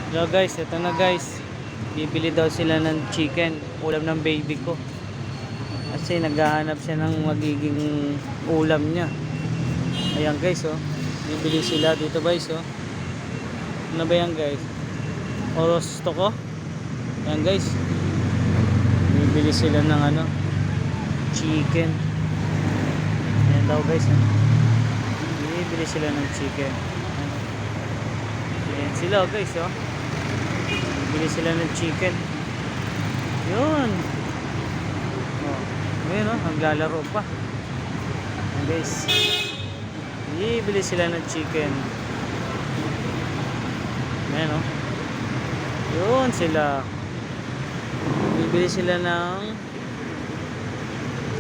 Hello guys, ito na guys. Bibili daw sila ng chicken, ulam ng baby ko. Kasi naghahanap siya ng magiging ulam niya. Ayan guys, oh. Bibili sila dito guys, oh. Ano ba yan guys? Oros to ko. Ayan guys. Bibili sila ng ano, chicken. Ayan daw guys, oh. Bibili sila ng chicken. Ayan sila guys, oh. Bili sila ng chicken. Yun. Oh, ayun, oh, naglalaro pa. Ayan guys. Bili sila ng chicken. Ayan, oh. Yun sila. Bibili sila ng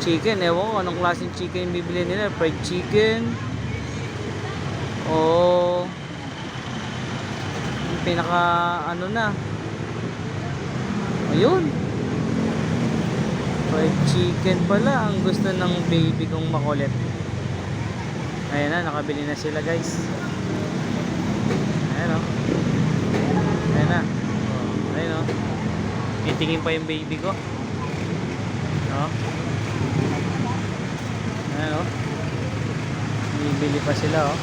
chicken. Ewan ko anong klaseng chicken bibili nila. Fried chicken. O pinaka ano na. Ayun. Fried chicken pala ang gusto ng baby kong makulit. Ayan na, nakabili na sila guys. Ayan o. Ayan na. Ayan o. Titingin pa yung baby ko. Ayan o. Bibili pa sila o.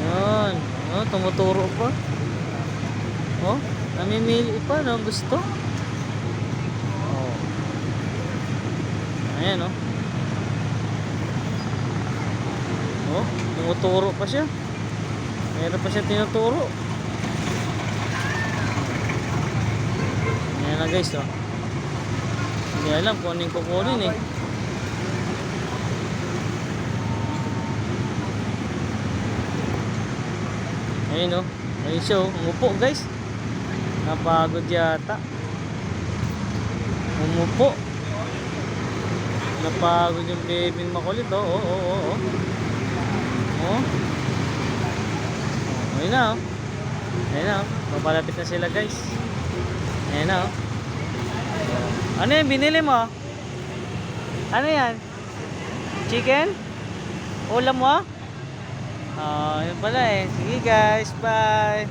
Ayan. O, tumuturo pa. O. Namimili pa no gusto. Oh. Ayan oh. Oh, tinuturo pa siya. Meron pa siya tinuturo. Ayan na guys oh. Hindi alam kung anong kukunin eh. Ayun oh. Ayun siya oh. Umupo guys. Napagod yata. Umupo. Napagod yung baby makulit. Oh. Oh. Ayun na oh. Ayun na oh. Papalapit na sila guys. Ayun na oh. Ano yan binili mo? Ano yan? Chicken? Ulam mo? Oh, yun pala eh. Sige guys, bye.